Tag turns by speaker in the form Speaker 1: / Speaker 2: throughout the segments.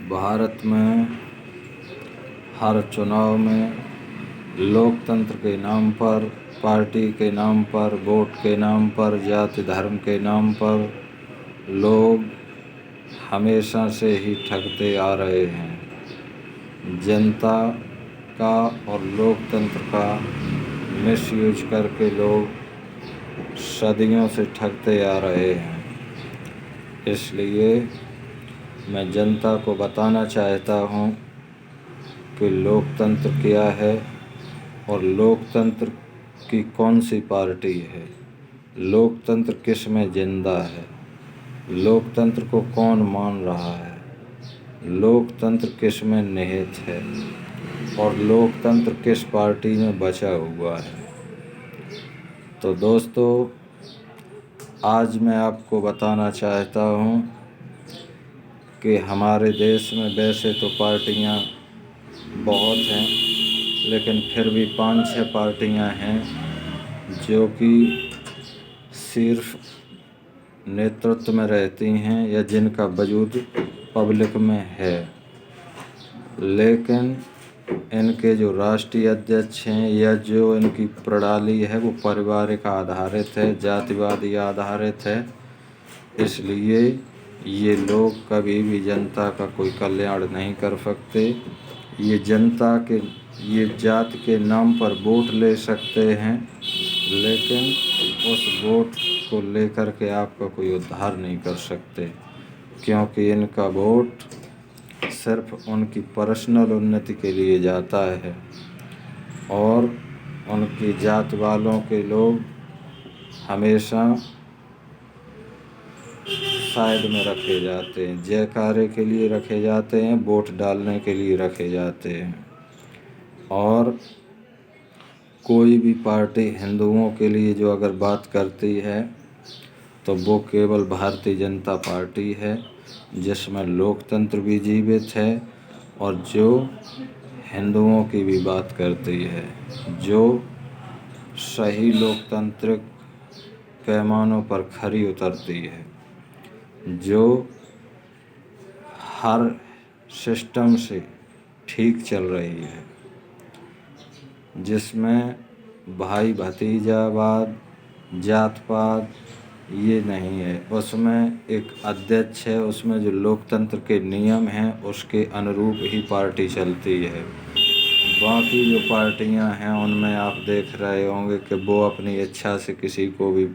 Speaker 1: भारत में हर चुनाव में लोकतंत्र के नाम पर, पार्टी के नाम पर, वोट के नाम पर, जाति धर्म के नाम पर लोग हमेशा से ही ठगते आ रहे हैं। जनता का और लोकतंत्र का मिसयूज करके लोग सदियों से ठगते आ रहे हैं। इसलिए मैं जनता को बताना चाहता हूँ कि लोकतंत्र क्या है और लोकतंत्र की कौन सी पार्टी है, लोकतंत्र किस में जिंदा है, लोकतंत्र को कौन मान रहा है, लोकतंत्र किस में निहित है और लोकतंत्र किस पार्टी में बचा हुआ है। तो दोस्तों, आज मैं आपको बताना चाहता हूँ कि हमारे देश में वैसे तो पार्टियाँ बहुत हैं, लेकिन फिर भी 5-6 पार्टियाँ हैं जो कि सिर्फ नेतृत्व में रहती हैं या जिनका वजूद पब्लिक में है, लेकिन इनके जो राष्ट्रीय अध्यक्ष हैं या जो इनकी प्रणाली है वो पारिवारिक आधारित है, जातिवादी आधारित है। इसलिए ये लोग कभी भी जनता का कोई कल्याण नहीं कर सकते। ये जनता के, ये जाति के नाम पर वोट ले सकते हैं, लेकिन उस वोट को लेकर के आपका कोई उद्धार नहीं कर सकते, क्योंकि इनका वोट सिर्फ उनकी पर्सनल उन्नति के लिए जाता है और उनकी जात वालों के लोग हमेशा साइड में रखे जाते हैं, जयकारे के लिए रखे जाते हैं, वोट डालने के लिए रखे जाते हैं। और कोई भी पार्टी हिंदुओं के लिए जो अगर बात करती है तो वो केवल भारतीय जनता पार्टी है, जिसमें लोकतंत्र भी जीवित है और जो हिंदुओं की भी बात करती है, जो सही लोकतांत्रिक पैमानों पर खरी उतरती है, जो हर सिस्टम से ठीक चल रही है, जिसमें भाई भतीजावाद, जात पात ये नहीं है। उसमें एक अध्यक्ष है, उसमें जो लोकतंत्र के नियम हैं उसके अनुरूप ही पार्टी चलती है। बाकी जो पार्टियां हैं उनमें आप देख रहे होंगे कि वो अपनी इच्छा से किसी को भी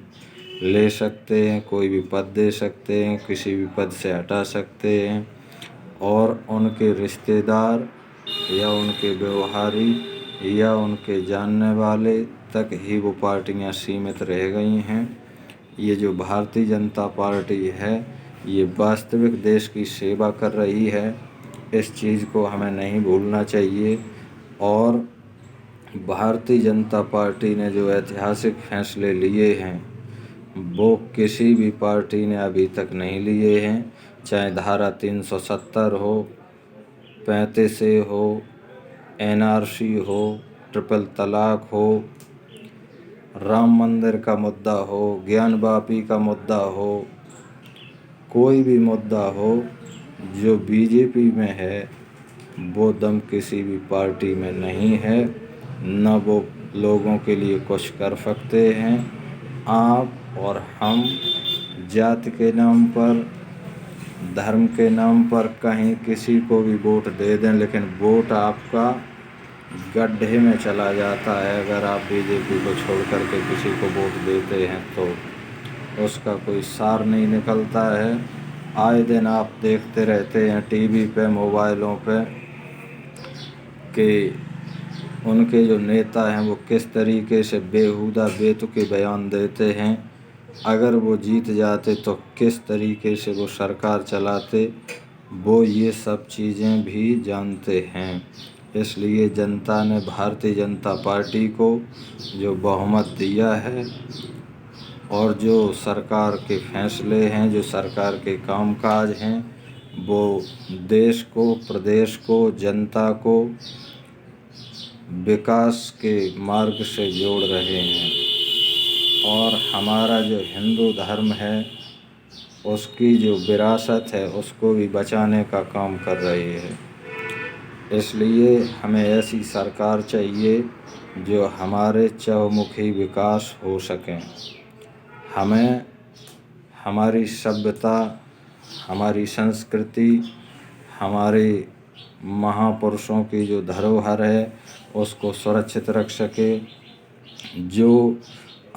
Speaker 1: ले सकते हैं, कोई भी पद दे सकते हैं, किसी भी पद से हटा सकते हैं और उनके रिश्तेदार या उनके व्यवहारी या उनके जानने वाले तक ही वो पार्टियां सीमित रह गई हैं। ये जो भारतीय जनता पार्टी है ये वास्तविक देश की सेवा कर रही है, इस चीज़ को हमें नहीं भूलना चाहिए। और भारतीय जनता पार्टी ने जो ऐतिहासिक फैसले लिए हैं वो किसी भी पार्टी ने अभी तक नहीं लिए हैं, चाहे धारा 370 हो, 35A हो, NRC हो, ट्रिपल तलाक हो, राम मंदिर का मुद्दा हो, ज्ञानवापी का मुद्दा हो, कोई भी मुद्दा हो जो बीजेपी में है वो दम किसी भी पार्टी में नहीं है, न वो लोगों के लिए कुछ कर सकते हैं। आप और हम जाति के नाम पर, धर्म के नाम पर कहीं किसी को भी वोट दे दें, लेकिन वोट आपका गड्ढे में चला जाता है। अगर आप बीजेपी को छोड़ कर के किसी को वोट देते हैं तो उसका कोई सार नहीं निकलता है। आए दिन आप देखते रहते हैं टीवी पे, मोबाइलों पे कि उनके जो नेता हैं वो किस तरीके से बेहुदा बेतुके बयान देते हैं। अगर वो जीत जाते तो किस तरीके से वो सरकार चलाते, वो ये सब चीज़ें भी जानते हैं। इसलिए जनता ने भारतीय जनता पार्टी को जो बहुमत दिया है और जो सरकार के फैसले हैं, जो सरकार के कामकाज हैं, वो देश को, प्रदेश को, जनता को विकास के मार्ग से जोड़ रहे हैं। और हमारा जो हिंदू धर्म है उसकी जो विरासत है उसको भी बचाने का काम कर रही है। इसलिए हमें ऐसी सरकार चाहिए जो हमारे चहुमुखी विकास हो सकें। हमें हमारी सभ्यता, हमारी संस्कृति, हमारे महापुरुषों की जो धरोहर है उसको सुरक्षित रख सके। जो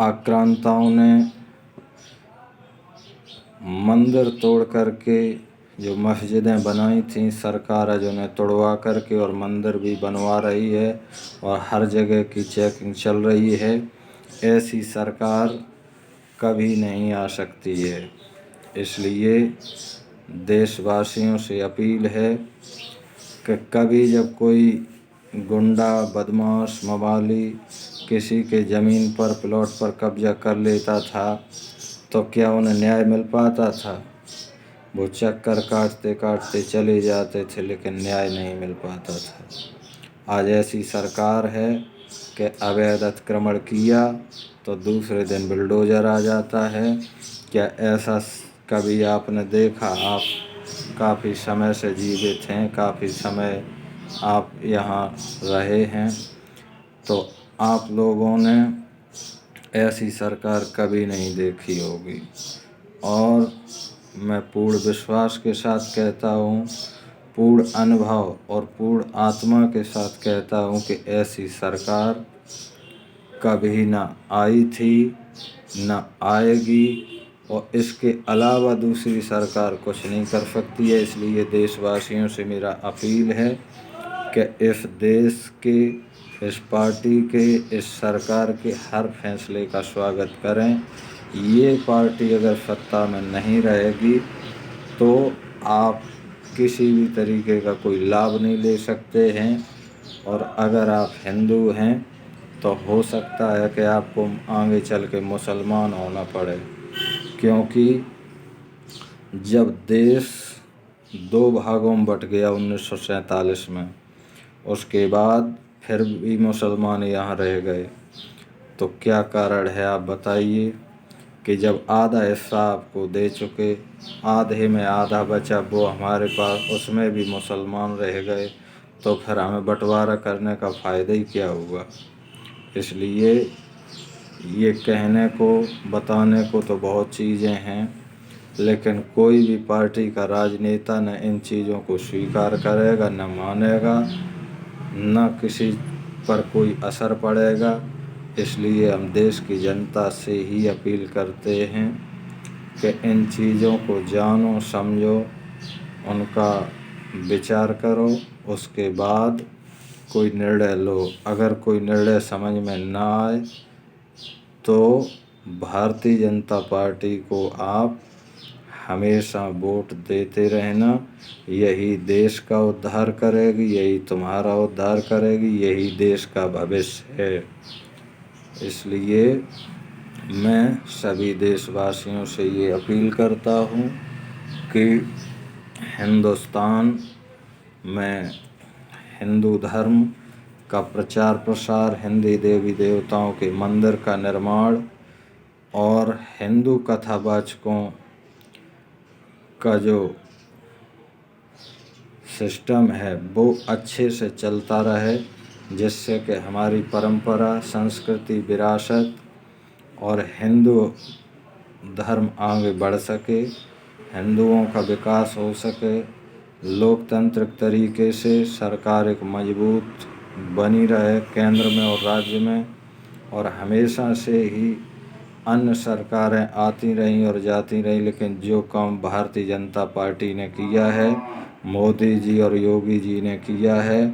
Speaker 1: आक्रांताओं ने मंदिर तोड़ करके जो मस्जिदें बनाई थीं, सरकार आज उन्हें तोड़वा करके और मंदिर भी बनवा रही है और हर जगह की चेकिंग चल रही है। ऐसी सरकार कभी नहीं आ सकती है। इसलिए देशवासियों से अपील है कि कभी जब कोई गुंडा, बदमाश, मवाली किसी के ज़मीन पर, प्लॉट पर कब्जा कर लेता था तो क्या उन्हें न्याय मिल पाता था? वो चक्कर काटते काटते चले जाते थे लेकिन न्याय नहीं मिल पाता था। आज ऐसी सरकार है कि अवैध अतिक्रमण किया तो दूसरे दिन बुलडोज़र आ जाता है। क्या ऐसा कभी आपने देखा? आप काफ़ी समय से जीवित हैं, काफ़ी समय आप यहाँ रहे हैं, तो आप लोगों ने ऐसी सरकार कभी नहीं देखी होगी। और मैं पूर्ण विश्वास के साथ कहता हूँ, पूर्ण अनुभव और पूर्ण आत्मा के साथ कहता हूँ कि ऐसी सरकार कभी ना आई थी, ना आएगी और इसके अलावा दूसरी सरकार कुछ नहीं कर सकती है। इसलिए देशवासियों से मेरा अपील है कि इस देश के, इस पार्टी के, इस सरकार के हर फैसले का स्वागत करें। ये पार्टी अगर सत्ता में नहीं रहेगी तो आप किसी भी तरीके का कोई लाभ नहीं ले सकते हैं। और अगर आप हिंदू हैं तो हो सकता है कि आपको आगे चल के मुसलमान होना पड़े, क्योंकि जब देश दो भागों में बट गया 1947 में, उसके बाद फिर भी मुसलमान यहाँ रह गए, तो क्या कारण है आप बताइए? कि जब आधा हिस्सा आपको दे चुके, आधे में आधा बचा वो हमारे पास, उसमें भी मुसलमान रह गए, तो फिर हमें बंटवारा करने का फ़ायदा ही क्या हुआ? इसलिए ये कहने को, बताने को तो बहुत चीज़ें हैं, लेकिन कोई भी पार्टी का राजनेता न इन चीज़ों को स्वीकार करेगा, न मानेगा, न किसी पर कोई असर पड़ेगा। इसलिए हम देश की जनता से ही अपील करते हैं कि इन चीज़ों को जानो, समझो, उनका विचार करो, उसके बाद कोई निर्णय लो। अगर कोई निर्णय समझ में ना आए तो भारतीय जनता पार्टी को आप हमेशा वोट देते रहना। यही देश का उद्धार करेगी, यही तुम्हारा उद्धार करेगी, यही देश का भविष्य है। इसलिए मैं सभी देशवासियों से ये अपील करता हूँ कि हिंदुस्तान में हिंदू धर्म का प्रचार प्रसार, हिंदी देवी देवताओं के मंदिर का निर्माण और हिंदू कथावाचकों का जो सिस्टम है वो अच्छे से चलता रहे, जिससे कि हमारी परंपरा, संस्कृति, विरासत और हिंदू धर्म आगे बढ़ सके, हिंदुओं का विकास हो सके, लोकतांत्रिक तरीके से सरकार एक मजबूत बनी रहे केंद्र में और राज्य में। और हमेशा से ही अन्य सरकारें आती रहीं और जाती रहीं, लेकिन जो काम भारतीय जनता पार्टी ने किया है, मोदी जी और योगी जी ने किया है,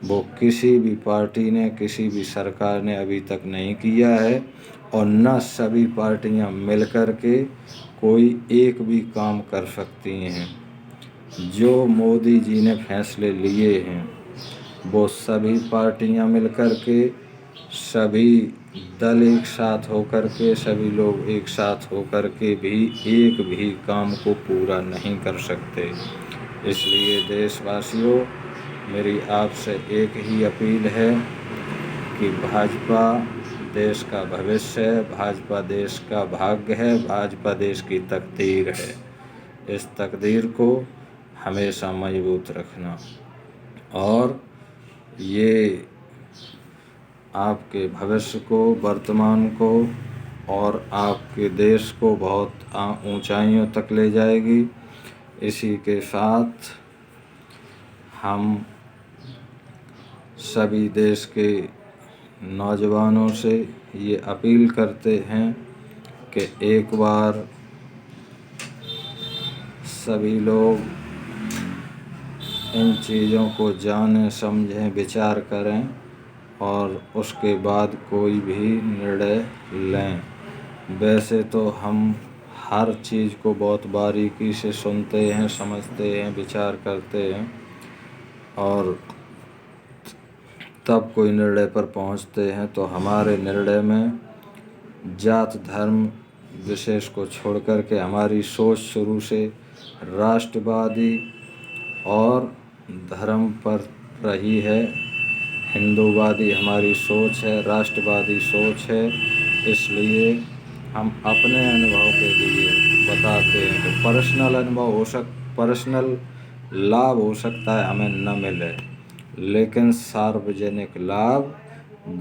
Speaker 1: वो किसी भी पार्टी ने, किसी भी सरकार ने अभी तक नहीं किया है। और न सभी पार्टियां मिलकर के कोई एक भी काम कर सकती हैं। जो मोदी जी ने फैसले लिए हैं वो सभी पार्टियां मिलकर के, सभी दल एक साथ होकर के, सभी लोग एक साथ होकर के भी एक भी काम को पूरा नहीं कर सकते। इसलिए देशवासियों, मेरी आपसे एक ही अपील है कि भाजपा देश का भविष्य है, भाजपा देश का भाग्य है, भाजपा देश की तकदीर है। इस तकदीर को हमेशा मजबूत रखना और ये आपके भविष्य को, वर्तमान को और आपके देश को बहुत ऊंचाइयों तक ले जाएगी। इसी के साथ हम सभी देश के नौजवानों से ये अपील करते हैं कि एक बार सभी लोग इन चीज़ों को जानें, समझें, विचार करें और उसके बाद कोई भी निर्णय लें। वैसे तो हम हर चीज़ को बहुत बारीकी से सुनते हैं, समझते हैं, विचार करते हैं और तब कोई निर्णय पर पहुंचते हैं। तो हमारे निर्णय में जात धर्म विशेष को छोड़ कर के हमारी सोच शुरू से राष्ट्रवादी और धर्म पर रही है। हिंदूवादी हमारी सोच है, राष्ट्रवादी सोच है। इसलिए हम अपने अनुभव के लिए बताते हैं कि पर्सनल लाभ हो सकता है हमें न मिले, लेकिन सार्वजनिक लाभ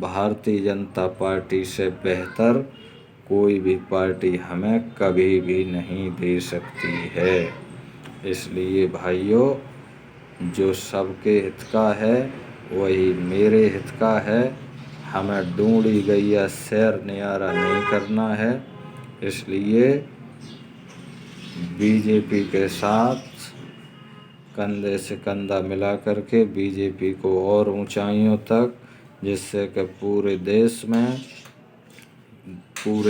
Speaker 1: भारतीय जनता पार्टी से बेहतर कोई भी पार्टी हमें कभी भी नहीं दे सकती है। इसलिए भाइयों, जो सबके हित का है वही मेरे हित का है। हमें ढूंढी गैया सैर नियारा नहीं करना है। इसलिए बीजेपी के साथ कंधे से कंधा मिला करके बीजेपी को और ऊंचाइयों तक, जिससे कि पूरे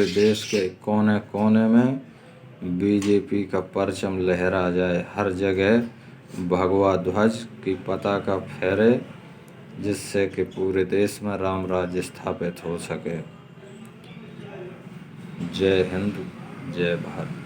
Speaker 1: देश के कोने कोने में बीजेपी का परचम लहरा जाए, हर जगह भगवा ध्वज की पताका फहरे, जिससे कि पूरे देश में राम राज्य स्थापित हो सके। जय हिंद, जय भारत।